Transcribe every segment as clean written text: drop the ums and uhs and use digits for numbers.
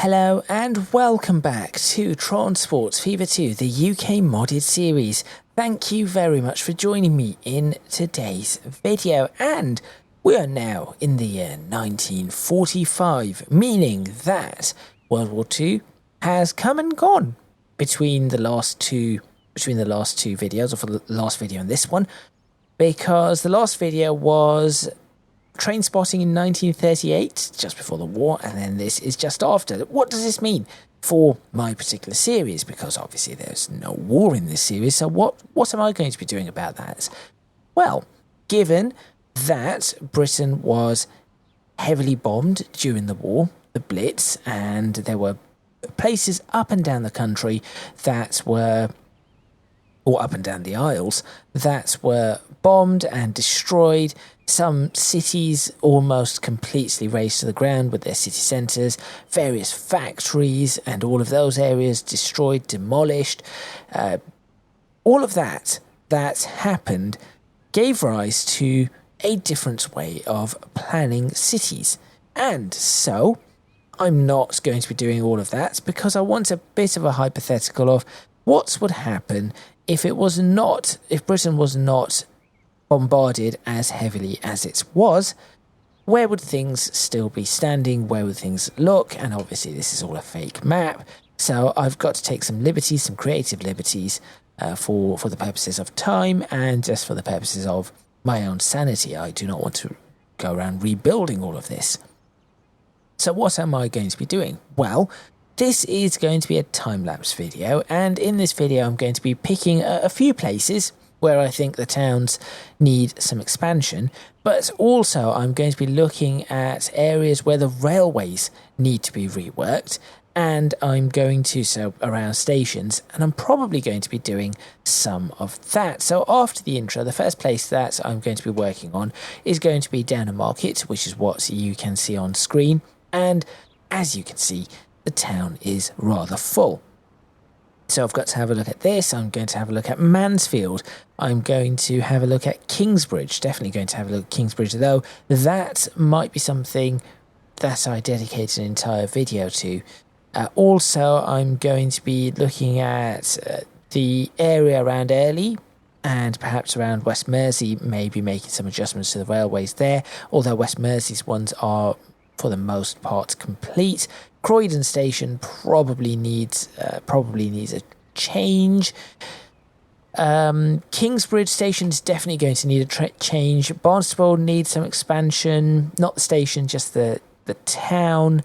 Hello and welcome back to Tron Sports Fever 2, the UK modded series. Thank you very much for joining me in today's video, and we are now in the year 1945, meaning that World War II has come and gone between the last two videos, or for the last video and this one, because the last video was train spotting in 1938, just before the war, and then this is just after. What does this mean for my particular series? Because obviously there's no war in this series, so what am I going to be doing about that? Well, given that Britain was heavily bombed during the war, the Blitz, and there were places up and down the country that were, or up and down the Isles, that were bombed and destroyed. Some cities almost completely razed to the ground with their city centres, various factories and all of those areas destroyed, demolished. All of that happened gave rise to a different way of planning cities. And so I'm not going to be doing all of that because I want a bit of a hypothetical of what would happen if Britain was not bombarded as heavily as it was. Where would things still be standing? Where would things look? And obviously this is all a fake map, so I've got to take some liberties, some creative liberties, for the purposes of time and just for the purposes of my own sanity. I do not want to go around rebuilding all of this. So what am I going to be doing? Well, this is going to be a time-lapse video, and in this video I'm going to be picking a few places where I think the towns need some expansion, but also I'm going to be looking at areas where the railways need to be reworked, and I'm going to, so around stations, and I'm probably going to be doing some of that. So after the intro, the first place that I'm going to be working on is going to be Downham Market, which is what you can see on screen, and as you can see, the town is rather full. So I've got to have a look at this. I'm going to have a look at Mansfield. I'm going to have a look at Kingsbridge. Definitely going to have a look at Kingsbridge, though that might be something that I dedicate an entire video to. Also, I'm going to be looking at the area around Earley and perhaps around West Mersey, maybe making some adjustments to the railways there, although West Mersey's ones are for the most part complete. Croydon Station probably needs a change. Kingsbridge Station is definitely going to need a change. Barnstaple needs some expansion. Not the station, just the town.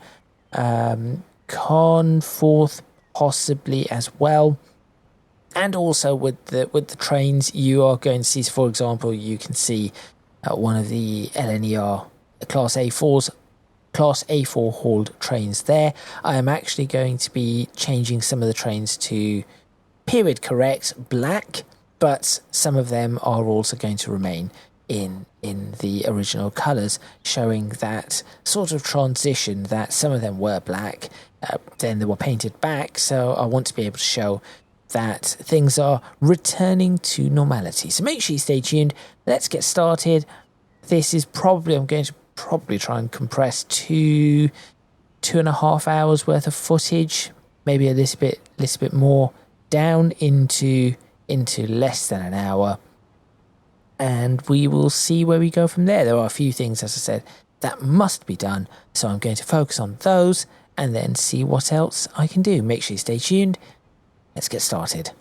Conforth possibly as well. And also with the trains, you are going to see, for example, you can see one of the LNER Class A4 hauled trains there. I am actually going to be changing some of the trains to period correct black, but some of them are also going to remain in the original colours, showing that sort of transition that some of them were black, then they were painted back. So I want to be able to show that things are returning to normality. So make sure you stay tuned. Let's get started. This is probably, I'm going to try and compress 2.5 hours worth of footage, maybe a little bit more, down into less than an hour, and we will see where we go from there. There are a few things, as I said, that must be done, so I'm going to focus on those and then see what else I can do. Make sure you stay tuned. Let's get started.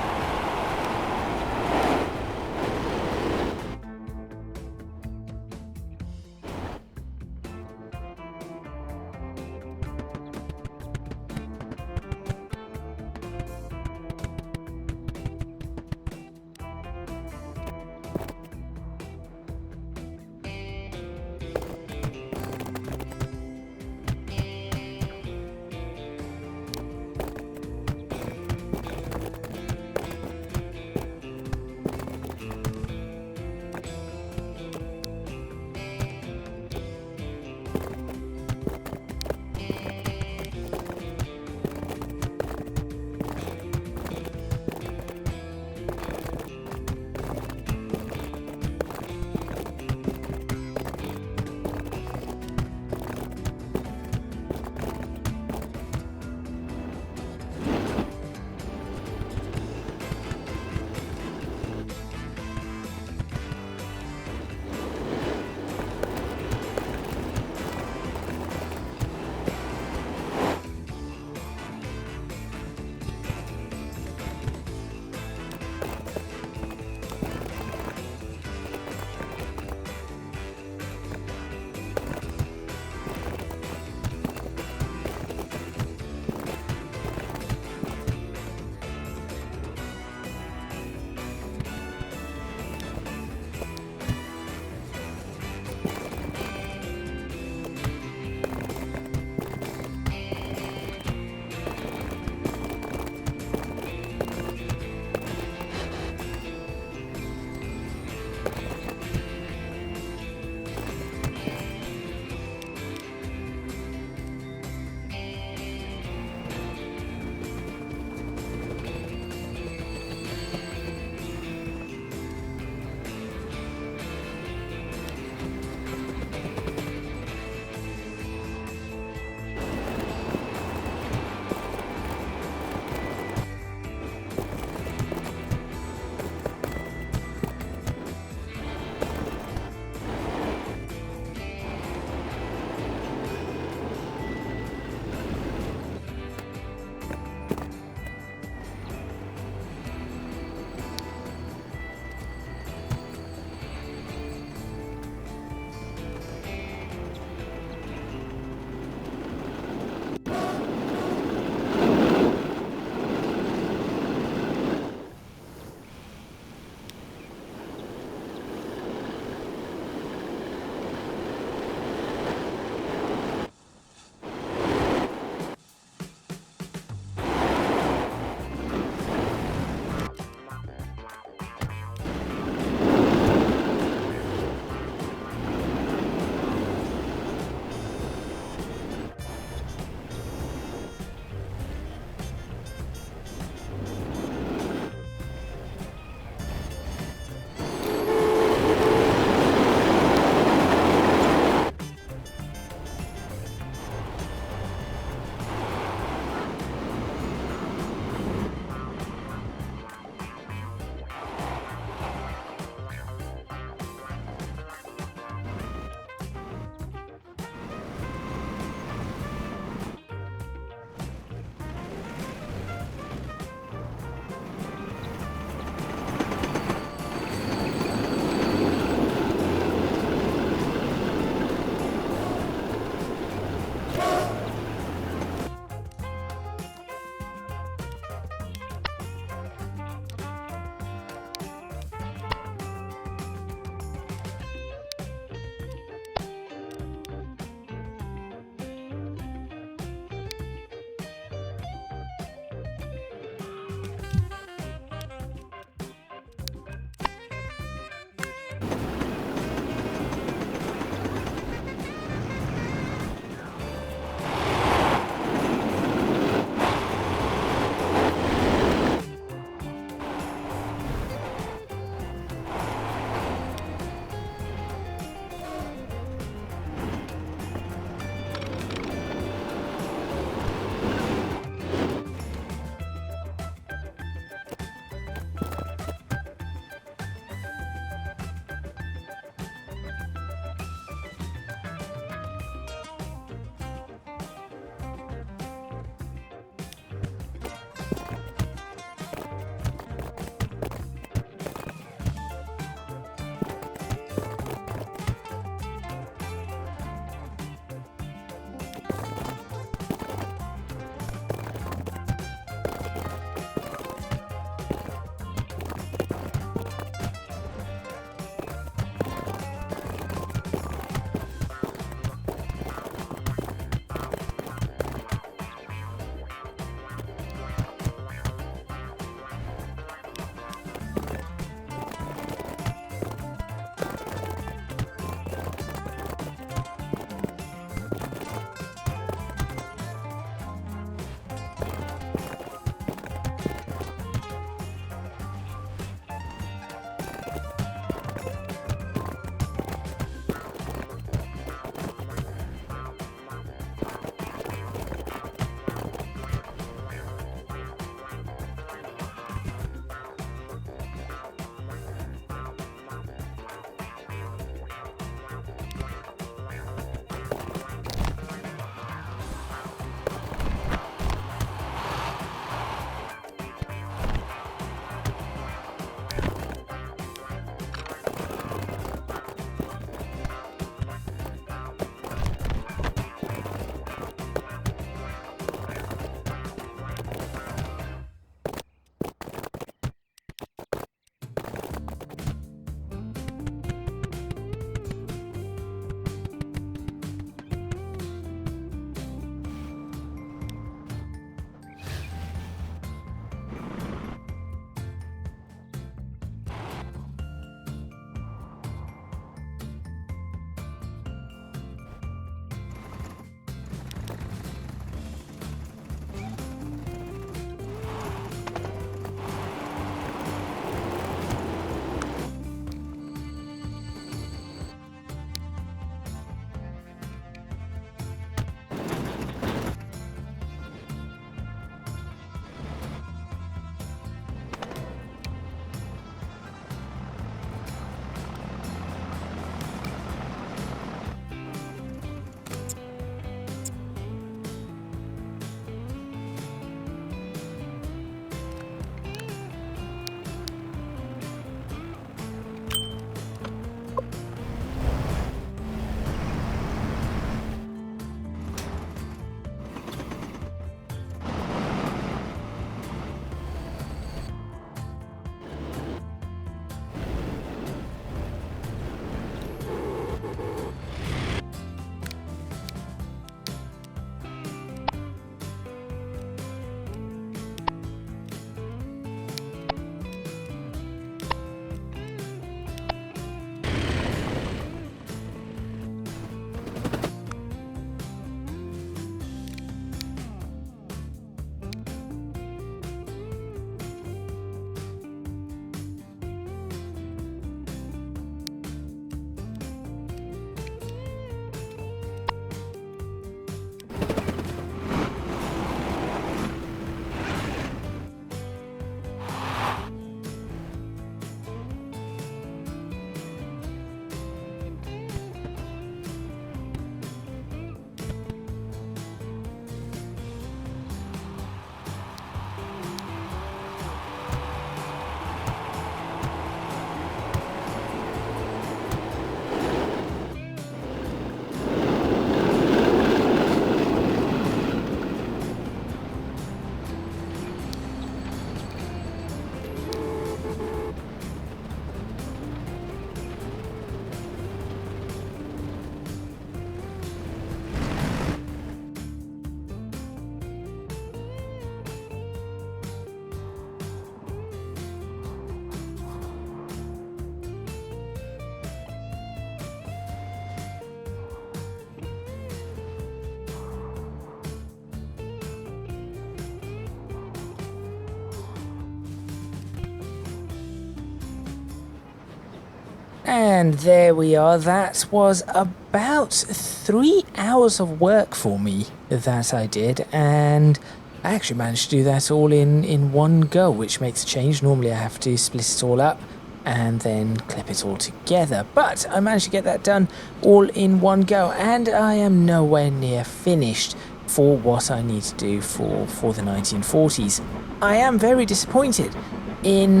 And there we are. That was about 3 hours of work for me that I did, and I actually managed to do that all in one go, which makes a change. Normally I have to split it all up and then clip it all together, but I managed to get that done all in one go, and I am nowhere near finished for what I need to do for the 1940s. I am very disappointed in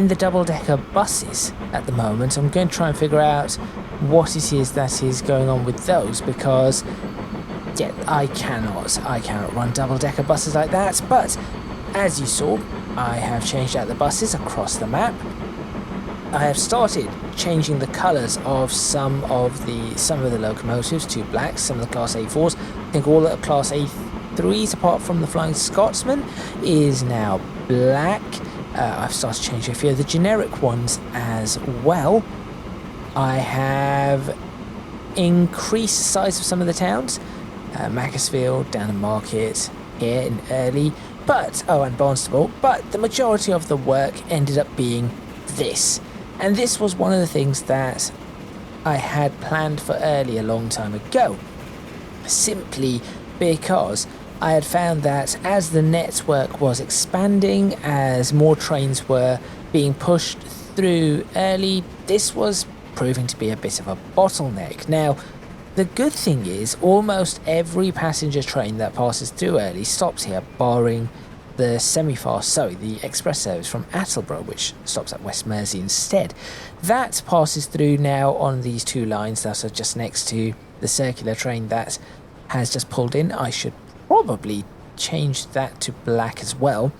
the double-decker buses at the moment. I'm going to try and figure out what it is that is going on with those, because yeah, I cannot run double-decker buses like that. But as you saw, I have changed out the buses across the map. I have started changing the colours of some of the locomotives to black, some of the Class A4s. I think all the Class A3s, apart from the Flying Scotsman, is now black. I've started changing a few of the generic ones as well. I have increased the size of some of the towns. Macclesfield, Downham Market, here in Earley, and Barnstaple. But the majority of the work ended up being this. And this was one of the things that I had planned for Earley a long time ago. Simply because I had found that as the network was expanding, as more trains were being pushed through Earley, this was proving to be a bit of a bottleneck. Now, the good thing is almost every passenger train that passes through Earley stops here, barring the the express service from Attleborough, which stops at West Mersey instead. That passes through now on these two lines that are just next to the circular train that has just pulled in. I should probably change that to black as well.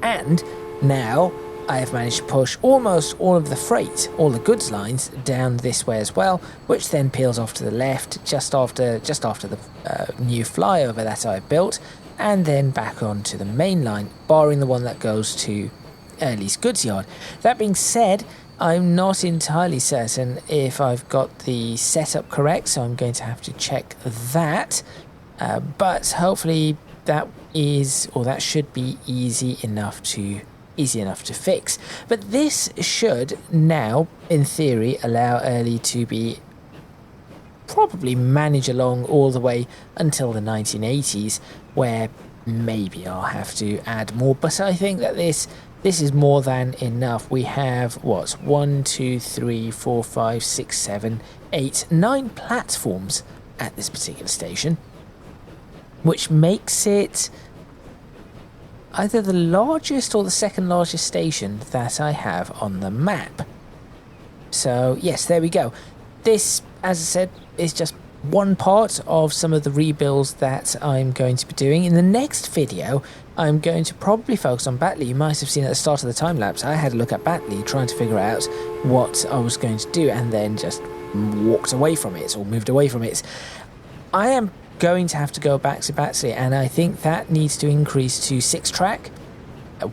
And now I have managed to push almost all of the freight, all the goods lines, down this way as well, which then peels off to the left just after the new flyover that I built, and then back onto the main line, barring the one that goes to Earley's goods yard. That being said, I'm not entirely certain if I've got the setup correct, so I'm going to have to check that. But hopefully that should be easy enough to fix. But this should now, in theory, allow Earley to be probably manage along all the way until the 1980s, where maybe I'll have to add more. But I think that this is more than enough. We have 1, 2, 3, 4, 5, 6, 7, 8, 9 platforms at this particular station, which makes it either the largest or the second largest station that I have on the map. So yes, there we go. This, as I said, is just one part of some of the rebuilds that I'm going to be doing. In the next video, I'm going to probably focus on Batley. You might have seen at the start of the time lapse, I had a look at Batley, trying to figure out what I was going to do, and then just walked away from it, or moved away from it. I am going to have to go back to Batley, and I think that needs to increase to 6-track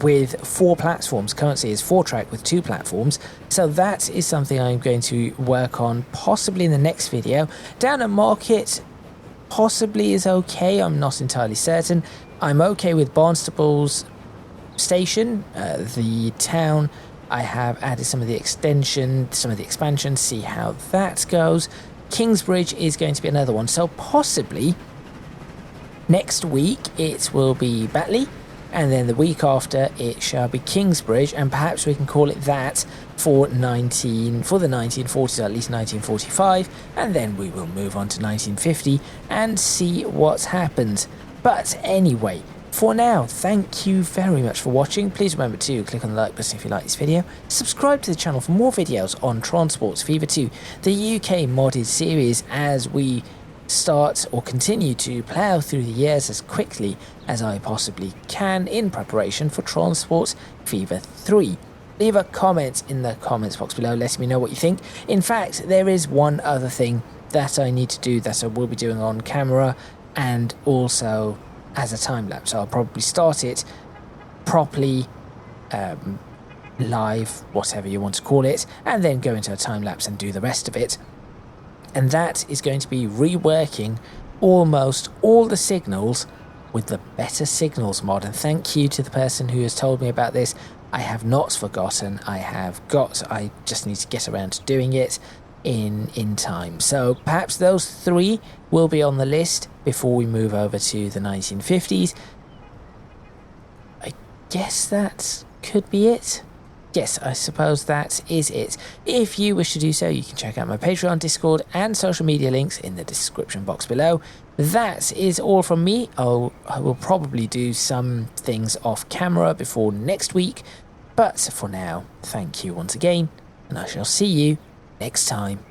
with 4 platforms. Currently is 4-track with 2 platforms, so that is something I'm going to work on possibly in the next video. Downham Market possibly is okay, I'm not entirely certain. I'm okay with Barnstable's station, the town. I have added some of the expansion, see how that goes. Kingsbridge is going to be another one, so possibly next week it will be Batley, and then the week after it shall be Kingsbridge, and perhaps we can call it that for the 1940s, at least 1945, and then we will move on to 1950 and see what happens. But anyway, for now, thank you very much for watching. Please remember to click on the like button if you like this video. Subscribe to the channel for more videos on Transports Fever 2, the UK modded series, as we start or continue to plough through the years as quickly as I possibly can in preparation for Transports Fever 3. Leave a comment in the comments box below letting me know what you think. In fact, there is one other thing that I need to do that I will be doing on camera and also as a time lapse. So I'll probably start it properly, live, whatever you want to call it, and then go into a time lapse and do the rest of it. And that is going to be reworking almost all the signals with the Better Signals mod. And thank you to the person who has told me about this. I have not forgotten. I just need to get around to doing it in time. So perhaps those 3 will be on the list before we move over to the 1950s. I guess that could be it. Yes, I suppose that is it. If you wish to do so, you can check out my Patreon, Discord, and social media links in the description box below. That is all from me. I will probably do some things off camera before next week. But for now, thank you once again, and I shall see you next time.